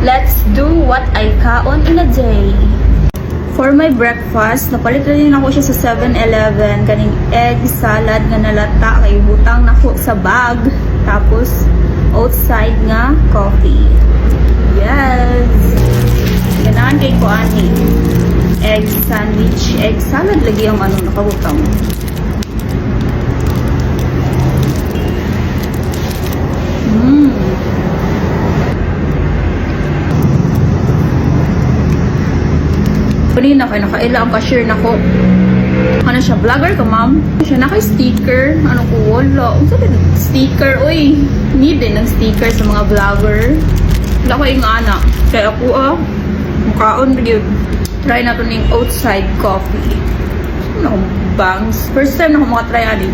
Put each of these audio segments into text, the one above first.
Let's do what I kaon in a day. For my breakfast, napalit rin ako siya sa 7-Eleven. Kaning egg salad nga nalata kay butang nako sa bag. Tapos outside nga coffee. Yes. Ganahan kay ko ani. Egg sandwich, egg salad lagi ang ano nakabutang. Kanina kayo nakaila ang cashier na ko. Ano siya, vlogger ka ma'am? Siya naka-sticker. Ano ko, wala. Ang sabi sticker, uy. Need din ng sticker sa mga vlogger. Wala ko yung anak. Kaya ako mukhaon yun. Try na to ng outside coffee. Ano, bangs. First time na ako makatry ali.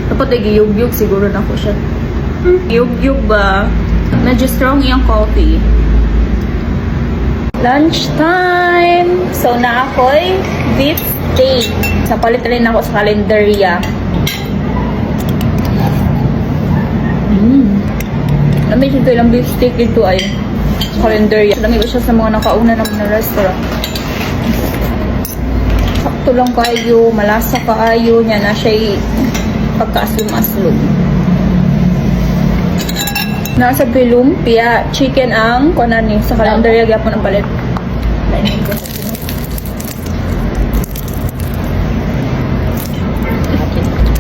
Dapat ay giyog-yog siguro na ko siya. Giyog-yog ba? Medyo strong yung coffee. Lunch time! So, na ako'y beef steak. Sa palit rin ako sa kalendarya. Lamig ito ilang beef steak dito ay sa kalendarya. Lamig ko siya sa mga nakauna naman na restaurant. Sakto lang kayo, malasa kaayo niya na siya pagkaaslum-aslum. Nasa lumpia, chicken ang kunani sa kalendarya gyapon ang palit.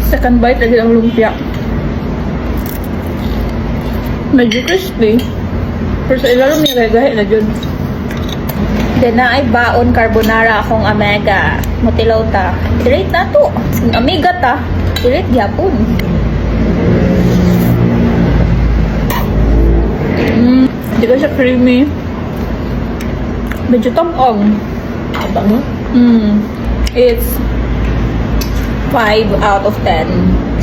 Second bite lagi ang lumpia. Medyo crispy. Pero sa ilalim niya gahe na dyan. Then na ay baon carbonara akong omega. Mutilaw ta. I-rate na to. Omega ta. I-rate gyapon. Hindi ko siya creamy. Medyo tong-ong. Abang? It's 5 out of 10.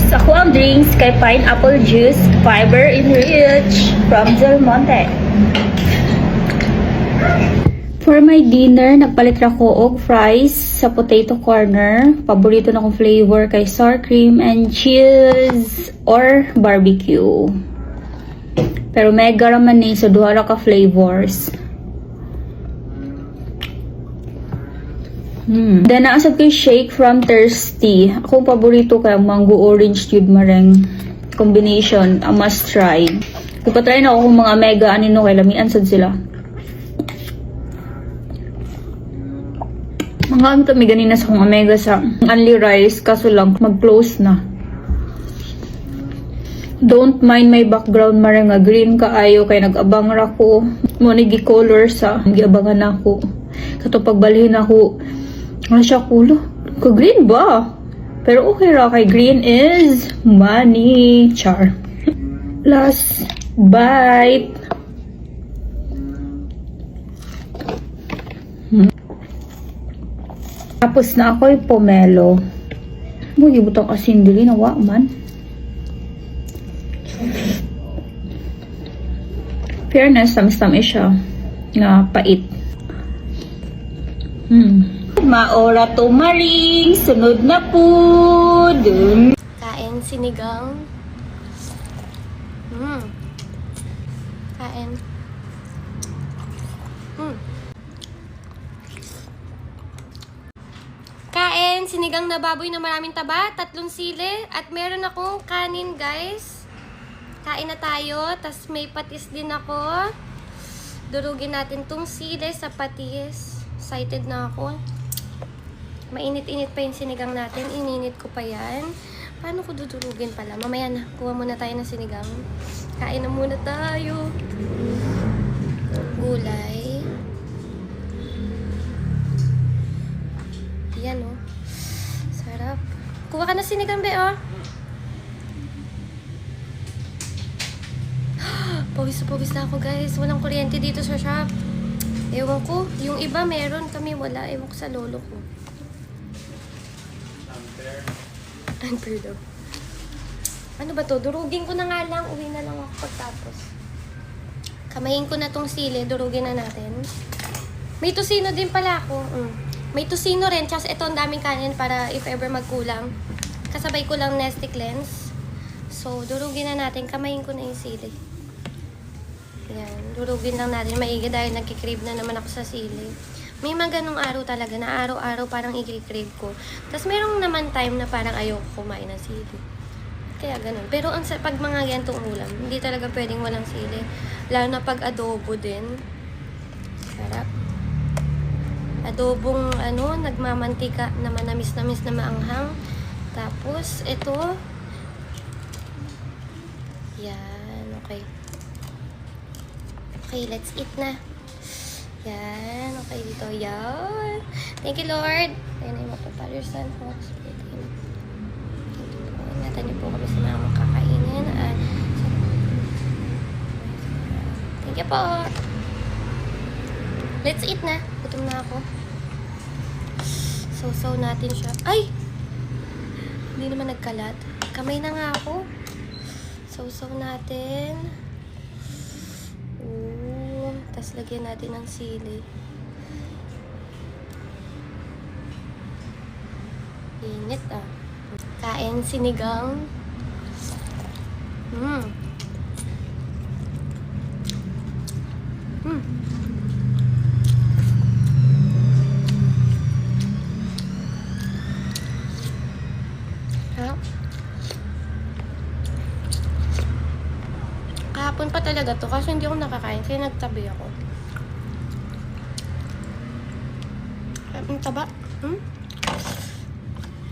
Sa kuang drinks kay pineapple juice, fiber enriched from Del Monte. For my dinner, nagpalit ra ko og fries sa potato corner. Paborito na kong flavor kay sour cream and cheese or barbecue. Pero mega raman ni so duha ra ka flavors. Then naasab kay shake from Thirsty. Akong paborito kay mango orange yud mareng combination, a must try. Kupatry na ako kung mga mega anino kay lamian sad sila. Mga ano to may ganina sa kong omega sa only rice kaso lang mag-close na. Don't mind my background marang nga green kaayo kay nag-abang ra ko. Mo ni gi-color sa giabangan ako. Kato pagbalhin ako. Ano siya kulo? Ko green ba? Pero okay ra kay green is money. Char. Last bite. Tapos na ako'y pomelo. Bugi butang asin dili na wa man. Fairness, tamis-tamis siya. Nga pait. Maora tumaring. Sunod na po. Kain sinigang. Kain. Kain sinigang na baboy na maraming taba, 3 sili, at meron akong kanin, guys. Kain na tayo, tas may patis din ako. Durugin natin tong sili sa patis. Excited na ako. Mainit-init pa yung sinigang natin. Ininit ko pa yan. Paano ko dudurugin pala? Mamaya na. Kuha muna tayo ng sinigang. Kain na muna tayo. Gulay. Yan, oh. Sarap. Kuha ka na sinigang, be, oh. Pawis na ako, guys. Walang kuryente dito sa shop. Ewan ko. Yung iba meron, kami wala. Ewan ko sa lolo ko. Unfair daw. Ano ba to? Durugin ko na nga lang. Uwi na lang ako pagtapos. Kamayin ko na tong sili. Durugin na natin. May tosino din pala ako. May tosino rin. Tsaka ito ang daming kanin para if ever magkulang. Kasabay ko lang Nestle Cleanse. So, durugin na natin. Kamayin ko na yung sili. Yan. Durugin lang natin maigi dahil nagkikrave na naman ako sa sili. May mga ganong araw talaga na araw-araw parang i-crave ko. Tapos merong naman time na parang ayoko kumain ng sili. Kaya ganun. Pero pag mga gantong ulam, hindi talaga pwedeng walang sili. Lalo na pag adobo din. Sarap. Adobong nagmamantika na manamis-namis na maanghang. Tapos, ito. Yan. Okay. Okay, let's eat na. Yan. Okay, dito. Yan. Thank you, Lord. Ayan na yung mga Father, Son, Holy Spirit. Ingatan niyo po kami sa mga makakainin. Thank you po. Let's eat na. Gutom na ako. So natin siya. Ay! Hindi naman nagkalat. Kamay na nga ako. So natin. Tapos lagyan natin ng sili. Init ah. Kain sinigang. Kahapon pa talaga to kasi hindi ako nakakain kaya nagtabi ako. Ang taba.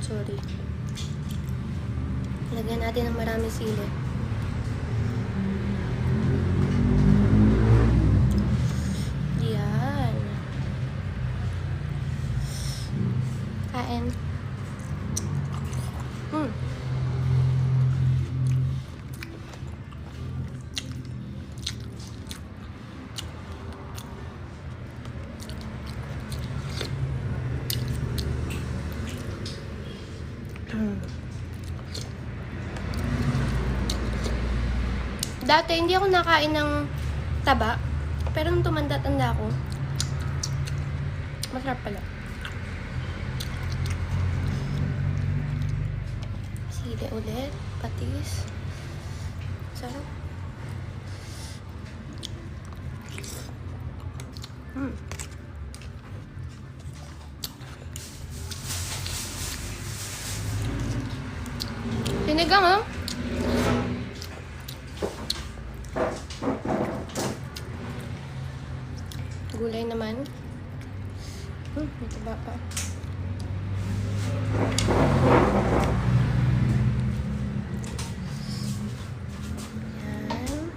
Sorry. Lagyan natin ng maraming sili. Yan. Kain. Dati, hindi ako nakain ng taba. Pero nung tumanda-tanda ako, masarap pala. Sili ulit. Patis. Sarap. Sinigang, oh. Gulay naman. May taba pa. Yan.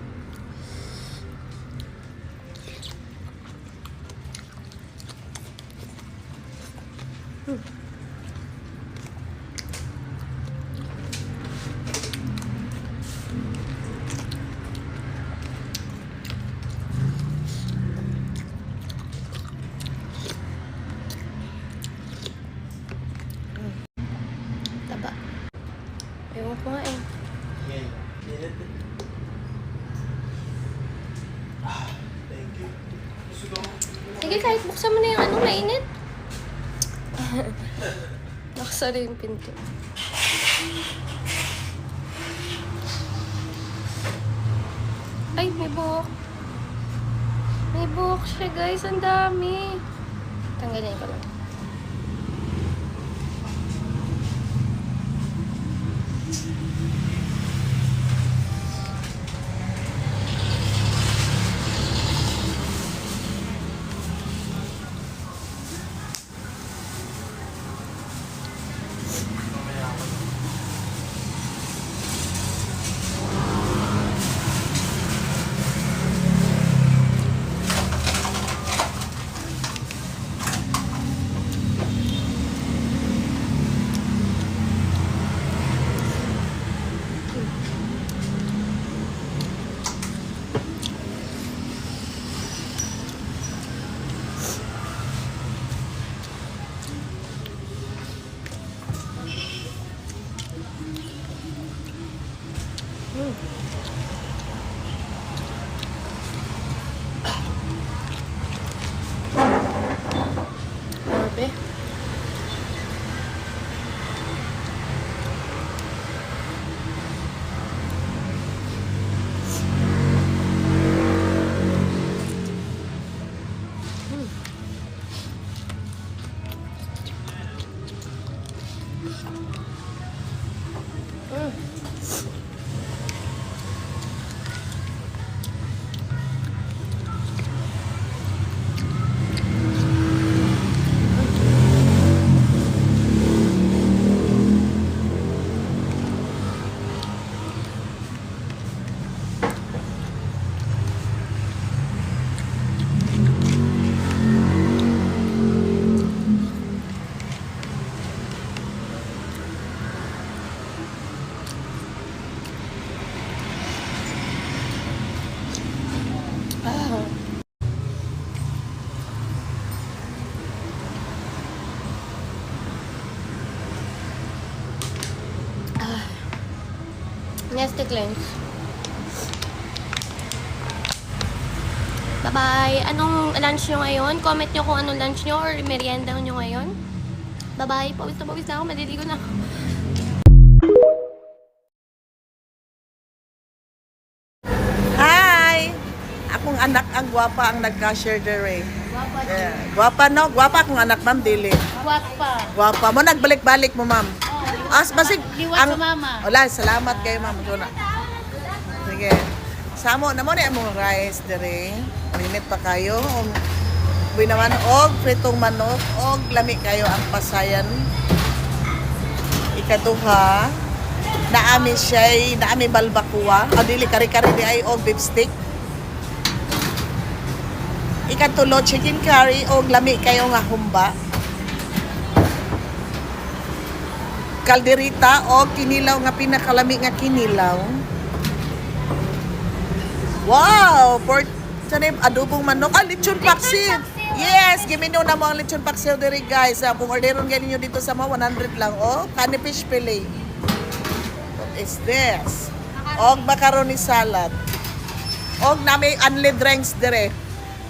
Taba. Ewan ko nga eh. Thank you. Sige, kahit buksan mo na yung mainit. Nakasara yung pinto. Ay, may buhok. May buhok siya, guys. Ang dami. Tanggalin ko lang. Grabe. Nestle Cleanse. Bye-bye. Anong lunch nyo ngayon? Comment nyo kung anong lunch nyo or merienda nyo ngayon. Bye-bye. Pawis na ako. Maliligo na ako. Hi! Akong anak ang gwapa ang nagka-share dere. Yeah. Gwapa no? Gwapa akong anak, ma'am, dili. Guwapa. Gwapa mo, nagbalik-balik mo, ma'am. Basig, liwat sa mama. Wala, salamat kayo, ma'am. Duna. Sige. Samo na mo na mong rice dere. Marinit pa kayo. Uy naman, og pritong manok, og lami kayo ang pasayan. Ikaduha, naami siya'y, naami balbakuwa. O dili, kari-kari di ay og beef stick. Ikatulo, chicken curry o lami kayo nga humba. Kalderita o kinilaw nga pinakalami nga kinilaw. Wow! Pork, sanay, adobong manok. Lechon paksiw. Yes, giminom na mo ang lechon paksiw diri guys. Kung orderon ganin nyo dito sa mga 100 lang. Kani fish fillet. What is this? Og macaroni salad. Og nami unli drinks dire.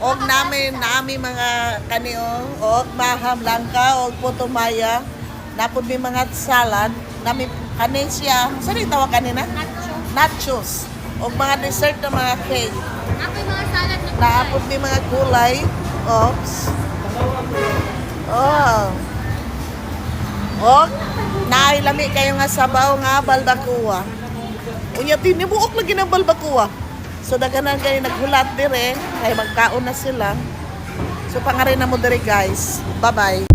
Og nami mga kanio, og maham langka, og putumaya. Napod mi mga salad, nami kanin siya. Saan yung tawag kanina? Nachos. Og mga dessert na mga cake. Ako yung mga salad na Naapod mi mga gulay. Oops. Oh. Og nailami kayo nga sabaw nga balbacoa. Unya tinibuok lagi ng balbacoa. So daganan kayo naghulat dire, kay magkaon na sila. So pangarin na mo dire guys. Bye-bye.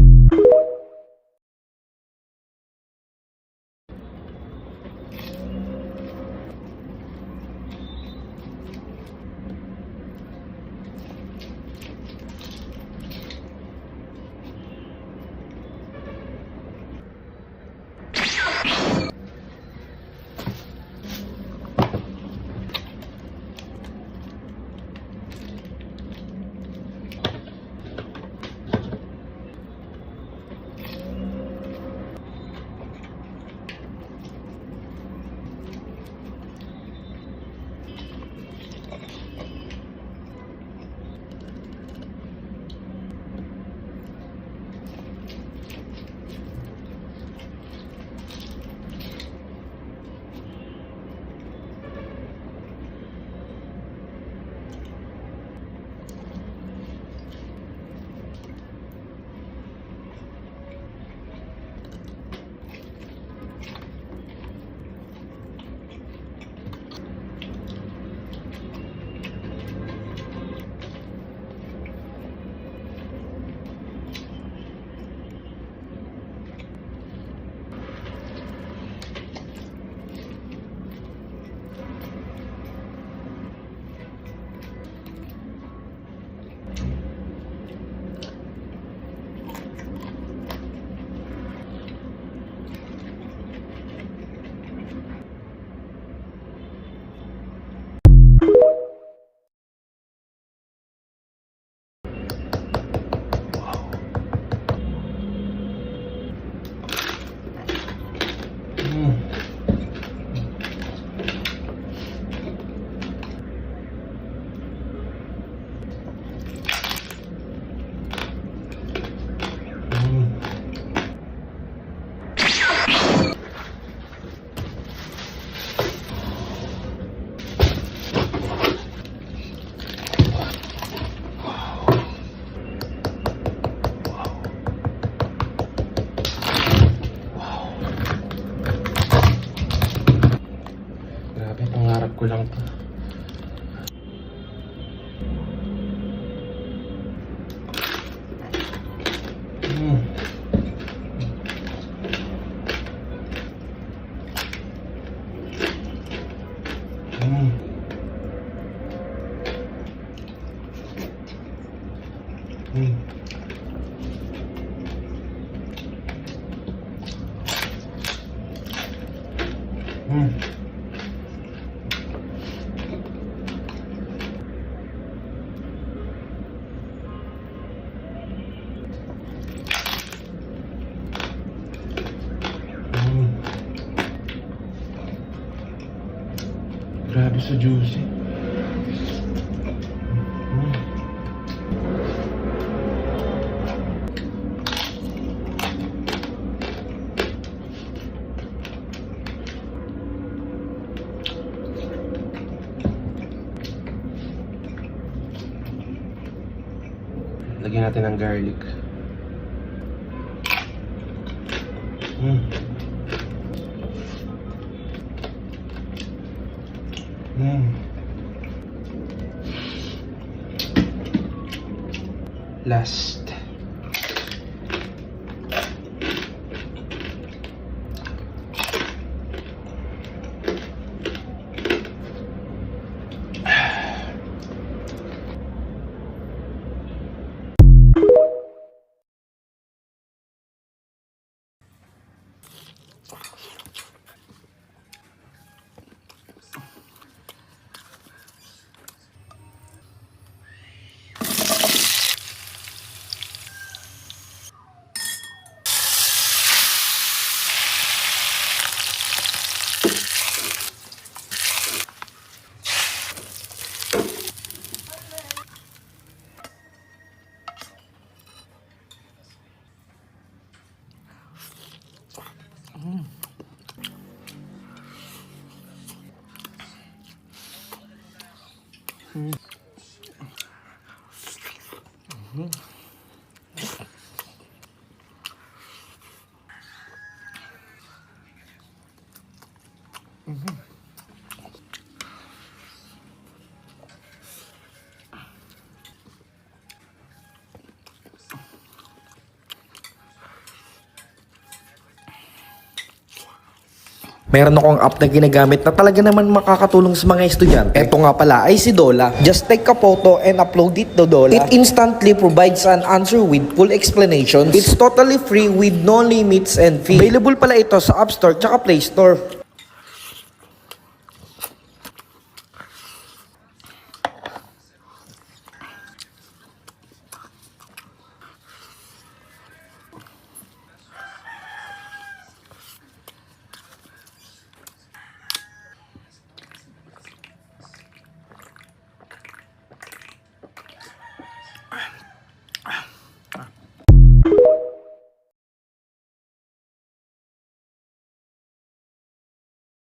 ko lang to. Grabe sa juicy. Lagyan natin ng garlic. Last. Meron akong app na ginagamit na talaga naman makakatulong sa mga estudyante. Ito nga pala ay si Dola. Just take a photo and upload it to Dola. It instantly provides an answer with full explanations. It's totally free with no limits and fee. Available pala ito sa App Store tsaka Play Store.